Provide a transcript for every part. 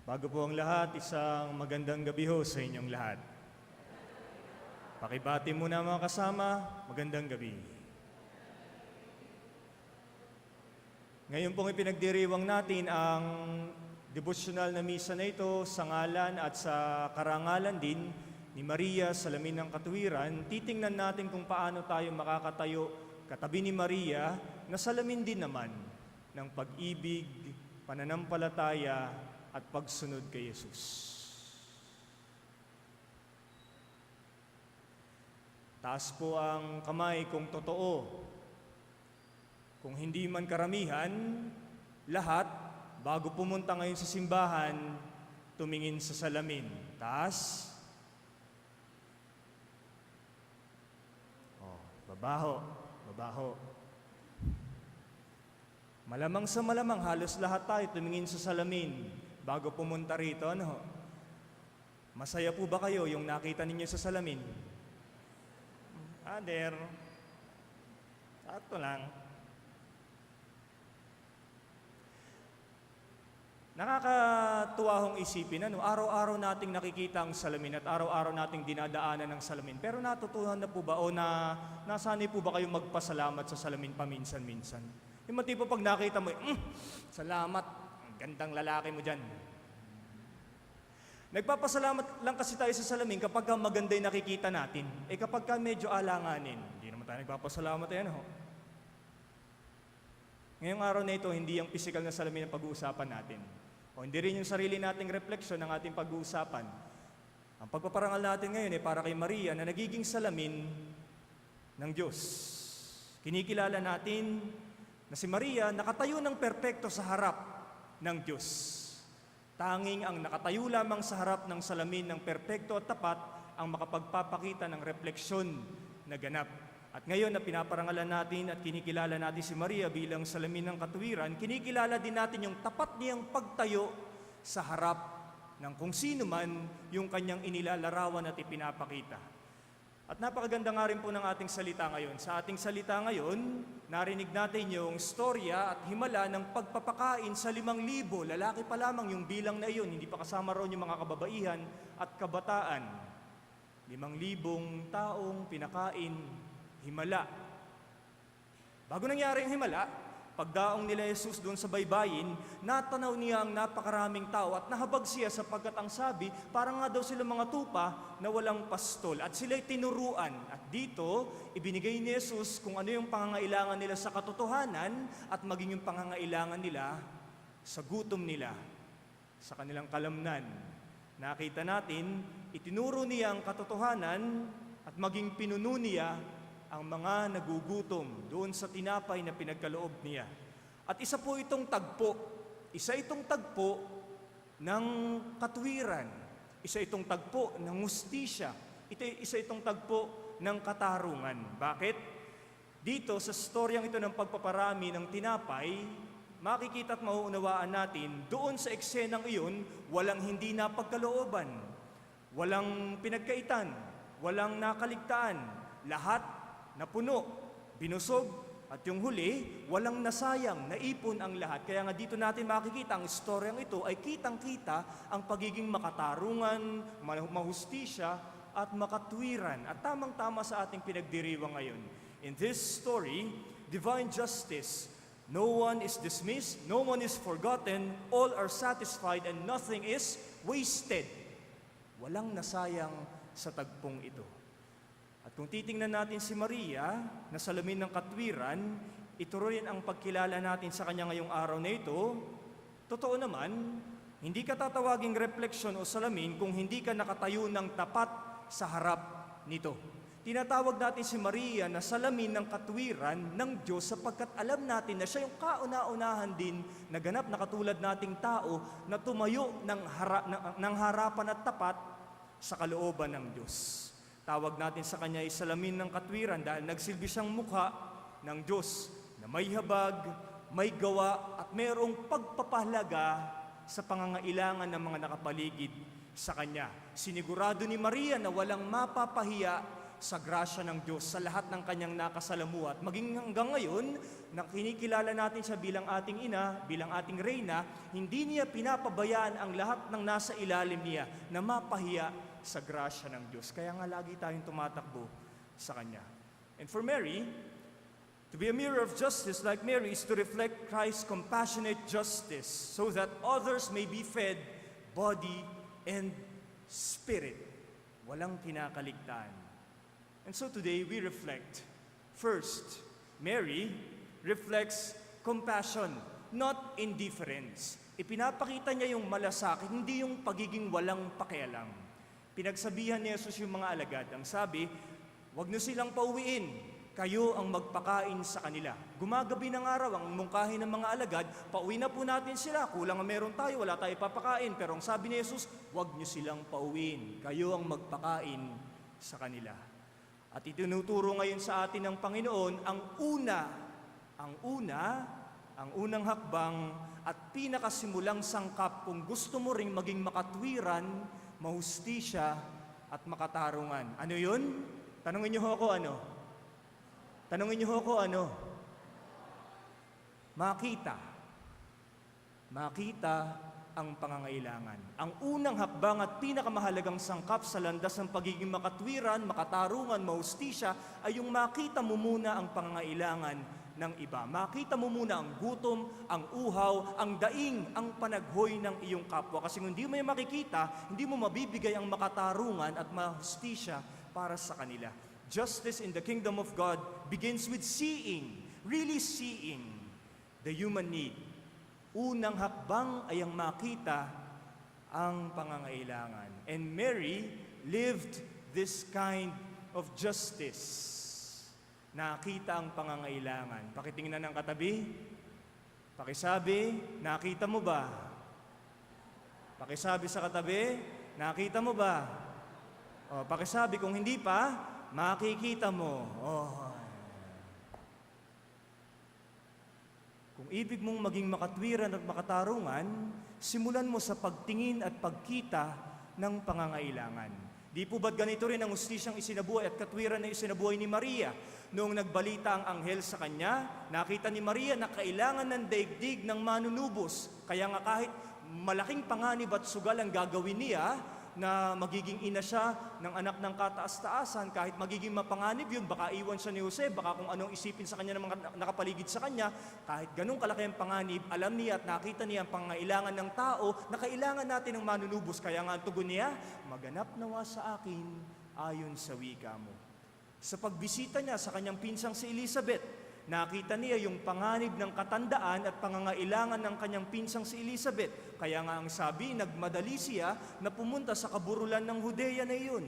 Bago po ang lahat, isang magandang gabi ho sa inyong lahat. Pakibati muna mga kasama, magandang gabi. Ngayon pong ipinagdiriwang natin ang devotional na misa na ito sa ngalan at sa karangalan din ni Maria Salamin ng Katuwiran. Titingnan natin kung paano tayo makakatayo katabi ni Maria na salamin din naman ng pag-ibig, pananampalataya at pagsunod kay Jesus. Taas po ang kamay kung totoo. Kung hindi man karamihan, lahat, bago pumunta ngayon sa simbahan, tumingin sa salamin. Taas. Babaho. Malamang sa malamang, halos lahat tayo tumingin sa salamin bago pumunta rito. Masaya po ba kayo yung nakita ninyo sa salamin? Ader, sakto lang. Nakakatuwa hong isipin, araw-araw nating nakikita ang salamin at araw-araw nating dinadaanan ng salamin. Pero natutuhan na po ba o nasanay po ba kayong magpasalamat sa salamin paminsan-minsan? Yung tipo pag nakita mo, salamat, ang gandang lalaki mo dyan. Nagpapasalamat lang kasi tayo sa salamin kapag maganda yung nakikita natin. Kapag medyo alanganin, hindi naman tayo nagpapasalamat yan. Ngayong araw na ito, hindi yung physical na salamin ang pag-uusapan natin. O hindi rin yung sarili nating refleksyon ng ating pag-uusapan. Ang pagpaparangal natin ngayon para kay Maria na nagiging salamin ng Diyos. Kinikilala natin na si Maria nakatayo ng perpekto sa harap ng Diyos. Tanging ang nakatayo lamang sa harap ng salamin ng perpekto at tapat ang makapagpapakita ng refleksyon na ganap. At ngayon na pinaparangalan natin at kinikilala natin si Maria bilang salamin ng katuwiran, kinikilala din natin yung tapat niyang pagtayo sa harap ng kung sino man yung kanyang inilalarawan at ipinapakita. At napakaganda nga rin po ng ating salita ngayon. Sa ating salita ngayon, narinig natin yung storya at himala ng pagpapakain sa 5,000. Lalaki pa lamang yung bilang na iyon, hindi pa kasama raw yung mga kababaihan at kabataan. 5,000 taong pinakain, himala. Bago nangyari yung himala, pagdaong nila Jesus doon sa baybayin, natanaw niya ang napakaraming tao at nahabag siya sapagkat ang sabi, parang nga daw sila mga tupa na walang pastol. At sila'y tinuruan. At dito, ibinigay ni Jesus kung ano yung pangangailangan nila sa katotohanan at maging yung pangangailangan nila sa gutom nila, sa kanilang kalamnan. Nakita natin, itinuro niya ang katotohanan at maging pinuno niya ang mga nagugutom doon sa tinapay na pinagkaloob niya. At isa po itong tagpo. Isa itong tagpo ng katuwiran. Isa itong tagpo ng hustisya. Isa itong tagpo ng katarungan. Bakit? Dito sa storyang ito ng pagpaparami ng tinapay, makikita at mauunawaan natin, doon sa eksenang iyon, walang hindi napagkalooban, walang pinagkaitan, walang nakaligtaan, lahat napuno, binusog, at yung huli, walang nasayang, naipon ang lahat. Kaya nga dito natin makikita, ang istoryang ito ay kitang-kita ang pagiging makatarungan, mahustisya, at makatwiran. At tamang-tama sa ating pinagdiriwang ngayon. In this story, divine justice, no one is dismissed, no one is forgotten, all are satisfied, and nothing is wasted. Walang nasayang sa tagpong ito. At kung titingnan natin si Maria na salamin ng katwiran, ito rin ang pagkilala natin sa kanya ngayong araw na ito. Totoo naman, hindi ka tatawaging refleksyon o salamin kung hindi ka nakatayo ng tapat sa harap nito. Tinatawag natin si Maria na salamin ng katwiran ng Diyos sapagkat alam natin na siya yung kauna-unahan din na ganap na katulad nating tao na tumayo ng harapan at tapat sa kalooban ng Diyos. Tawag natin sa kanya ay salamin ng katwiran dahil nagsilbi siyang mukha ng Diyos na may habag, may gawa at mayroong pagpapahalaga sa pangangailangan ng mga nakapaligid sa kanya. Sinigurado ni Maria na walang mapapahiya sa grasya ng Diyos, sa lahat ng kanyang nakasalamuha. At maging hanggang ngayon, na kinikilala natin siya bilang ating ina, bilang ating reyna, hindi niya pinapabayaan ang lahat ng nasa ilalim niya na mapahiya sa grasya ng Diyos. Kaya nga lagi tayong tumatakbo sa kanya. And for Mary, to be a mirror of justice like Mary is to reflect Christ's compassionate justice so that others may be fed body and spirit. Walang kinakaligtaan. And so today we reflect. First, Mary reflects compassion, not indifference. Ipinapakita niya yung malasakit, hindi yung pagiging walang pakialam. Pinagsabihan ni Jesus yung mga alagad. Ang sabi, huwag niyo silang pauwiin. Kayo ang magpakain sa kanila. Gumagabi ng araw ang mungkahi ng mga alagad, pauwi na po natin sila. Kulang ang meron tayo, wala tayo papakain. Pero ang sabi ni Jesus, huwag niyo silang pauwiin. Kayo ang magpakain sa kanila. At itinuturo ngayon sa atin ng Panginoon ang unang hakbang at pinakasimulang sangkap kung gusto mo ring maging makatwiran, mahustisya at makatarungan. Ano yun? Tanungin niyo ako ano? Tanungin niyo ako ano? Makita ang pangangailangan. Ang unang hakbang at pinakamahalagang sangkap sa landas ng pagiging makatwiran, makatarungan, mahustisya ay yung makita mo muna ang pangangailangan ng iba. Makita mo muna ang gutom, ang uhaw, ang daing, ang panaghoy ng iyong kapwa. Kasi kung hindi mo yung makikita, hindi mo mabibigay ang makatarungan at mahustisya para sa kanila. Justice in the kingdom of God begins with seeing, really seeing the human need. Unang hakbang ay ang makita ang pangangailangan. And Mary lived this kind of justice. Nakita ang pangangailangan. Pakitingnan ng katabi. Pakisabi, nakita mo ba? Pakisabi sa katabi, nakita mo ba? O, pakisabi kung hindi pa, makikita mo. Oh. Kung ibig mong maging makatwiran at makatarungan, simulan mo sa pagtingin at pagkita ng pangangailangan. Di po ba't ganito rin ang hustisyang isinabuhay at katwiran na isinabuhay ni Maria? Noong nagbalita ang anghel sa kanya, nakita ni Maria na kailangan ng daigdig ng manunubos. Kaya nga kahit malaking panganib at sugal ang gagawin niya, na magiging ina siya ng anak ng kataas-taasan, kahit magiging mapanganib yun, baka iwan siya ni Jose, baka kung anong isipin sa kanya ng mga nakapaligid sa kanya, kahit ganun kalaki ang panganib, alam niya at nakita niya ang pangailangan ng tao na kailangan natin ng manunubos. Kaya nga ang tugon niya, maganap nawa sa akin ayon sa wika mo. Sa pagbisita niya sa kanyang pinsang si Elizabeth, nakita niya yung panganib ng katandaan at pangangailangan ng kanyang pinsang si Elizabeth. Kaya nga ang sabi, nagmadali siya na pumunta sa kaburulan ng Judea na iyon.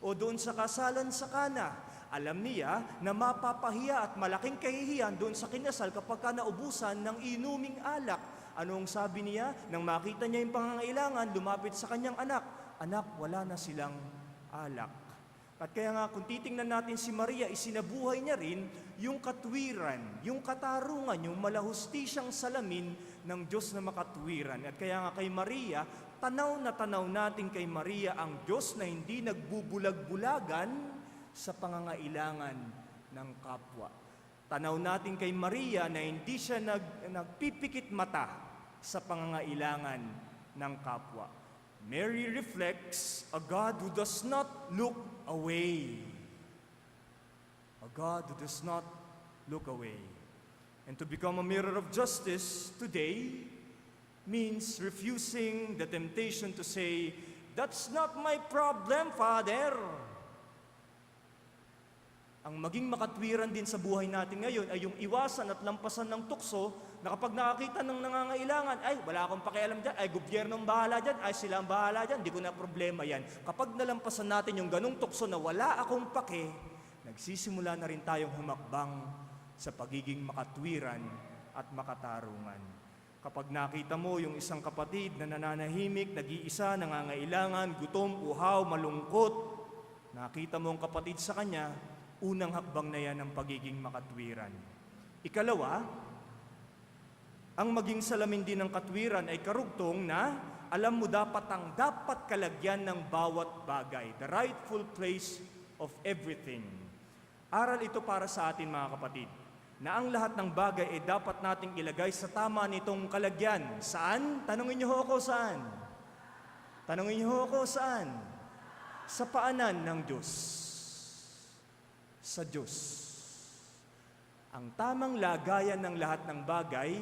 O doon sa kasalan sa Kana. Alam niya na mapapahiya at malaking kahihiyan doon sa kinasal kapag ka naubusan ng inuming alak. Ano ang sabi niya? Nang makita niya yung pangangailangan, lumapit sa kanyang anak. Anak, wala na silang alak. At kaya nga kung titingnan natin si Maria, isinabuhay niya rin yung katwiran, yung katarungan, yung malahustisyang salamin ng Diyos na makatwiran. At kaya nga kay Maria, tanaw natin kay Maria ang Diyos na hindi nagbubulag-bulagan sa pangangailangan ng kapwa. Tanaw natin kay Maria na hindi siya nagpipikit mata sa pangangailangan ng kapwa. Mary reflects a God who does not look away. A God who does not look away. And to become a mirror of justice today means refusing the temptation to say, "That's not my problem, Father." Ang maging makatwiran din sa buhay natin ngayon ay yung iwasan at lampasan ng tukso na kapag nakakita ng nangangailangan, ay wala akong pakialam dyan, ay gobyerno ang bahala dyan, ay sila ang bahala dyan, di ko na problema yan. Kapag nalampasan natin yung ganung tukso na wala akong pake, nagsisimula na rin tayong humakbang sa pagiging makatwiran at makatarungan. Kapag nakita mo yung isang kapatid na nananahimik, nag-iisa, nangangailangan, gutom, uhaw, malungkot, nakita mo ang kapatid sa kanya, unang hakbang na yan ng pagiging makatwiran. Ikalawa, ang maging salamin din ng katwiran ay karugtong na alam mo dapat ang dapat kalagyan ng bawat bagay, the rightful place of everything. Aral ito para sa atin mga kapatid, na ang lahat ng bagay ay dapat nating ilagay sa tama nitong kalagyan. Saan? Tanungin niyo ho ako saan? Tanungin niyo ho ako saan? Sa paanan ng Diyos. Sa Diyos. Ang tamang lagayan ng lahat ng bagay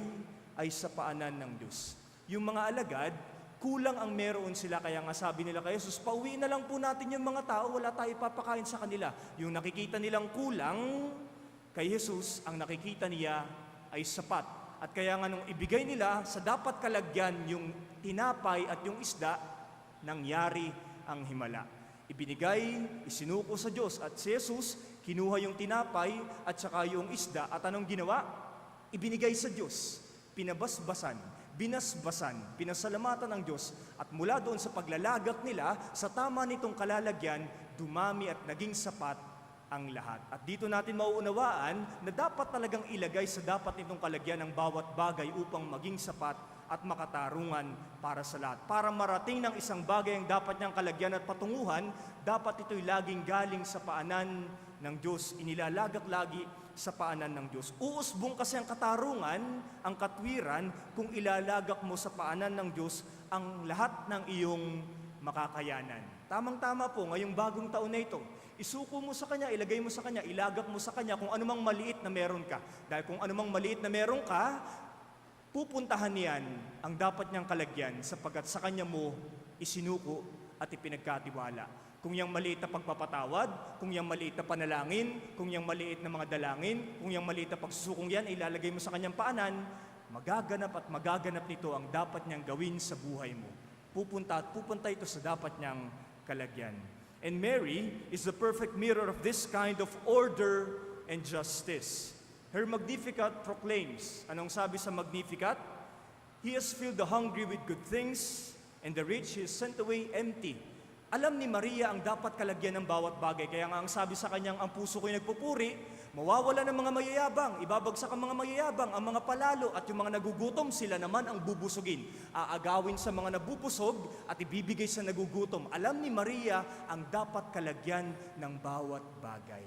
ay sa paanan ng Diyos. Yung mga alagad, kulang ang meron sila, kaya nga sabi nila kay Jesus, pauwiin na lang po natin yung mga tao, wala tayo ipapakain sa kanila. Yung nakikita nilang kulang, kay Jesus, ang nakikita niya ay sapat. At kaya nga nung ibigay nila sa dapat kalagyan yung tinapay at yung isda, nangyari ang himala. Ibinigay, isinuko sa Diyos, at si Jesus, kinuha yung tinapay at saka yung isda, at anong ginawa? Ibinigay sa Diyos, pinabasbasan, binasbasan, pinasalamatan ng Diyos, at mula doon sa paglalagak nila, sa tama nitong kalalagyan, dumami at naging sapat ang lahat. At dito natin mauunawaan na dapat talagang ilagay sa dapat nitong kalagyan ng bawat bagay upang maging sapat at makatarungan para sa lahat. Para marating ng isang bagay ang dapat niyang kalagyan at patunguhan, dapat ito'y laging galing sa paanan ng Diyos, inilalagak lagi sa paanan ng Diyos. Uusbong kasi ang katarungan, ang katwiran, kung ilalagak mo sa paanan ng Diyos ang lahat ng iyong makakayanan. Tamang-tama po, ngayong bagong taon na ito, isuko mo sa Kanya, ilagay mo sa Kanya, ilagak mo sa Kanya kung anumang maliit na meron ka. Dahil kung anumang maliit na meron ka, pupuntahan niyan ang dapat niyang kalagyan sapagkat sa Kanya mo isinuko at ipinagkatiwala. Kung yung maliit na pagpapatawad, kung yung maliit na panalangin, kung yung maliit na mga dalangin, kung yung maliit na pagsusukong yan, ilalagay mo sa Kanyang paanan, magaganap nito ang dapat niyang gawin sa buhay mo. Pupunta ito sa dapat niyang kalagyan. And Mary is the perfect mirror of this kind of order and justice. Her Magnificat proclaims, anong sabi sa Magnificat? He has filled the hungry with good things, and the rich He has sent away empty. Alam ni Maria ang dapat kalagyan ng bawat bagay, kaya nga ang sabi sa kanyang, ang puso ko'y nagpupuri, mawawala ng mga mayayabang, ibabagsak ang mga mayayabang, ang mga palalo, at yung mga nagugutom, sila naman ang bubusugin. Aagawin sa mga nabubusog at ibibigay sa nagugutom. Alam ni Maria ang dapat kalagyan ng bawat bagay.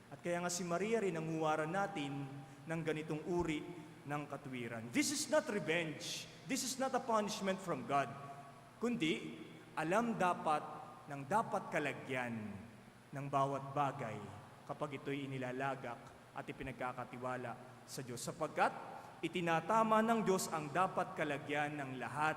At kaya nga si Maria rin ang huwaran natin ng ganitong uri ng katwiran. This is not revenge. This is not a punishment from God. Kundi, alam ng dapat kalagyan ng bawat bagay kapag ito'y inilalagak at ipinagkakatiwala sa Diyos. Sapagkat itinatama ng Diyos ang dapat kalagyan ng lahat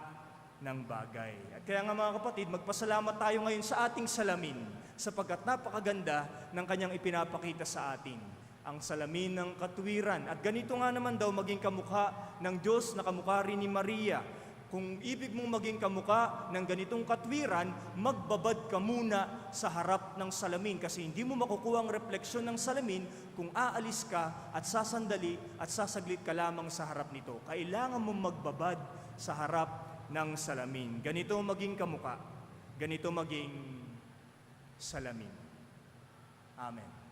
ng bagay. At kaya nga mga kapatid, magpasalamat tayo ngayon sa ating salamin sapagkat napakaganda ng Kanyang ipinapakita sa atin. Ang salamin ng katwiran. At ganito nga naman daw maging kamukha ng Diyos na kamukha rin ni Maria. Kung ibig mong maging kamukha ng ganitong katwiran, magbabad ka muna sa harap ng salamin kasi hindi mo makukuha ang refleksyon ng salamin kung aalis ka at sasandali at sasaglit ka lamang sa harap nito. Kailangan mong magbabad sa harap ng salamin. Ganito maging kamukha, ganito maging salamin. Amen.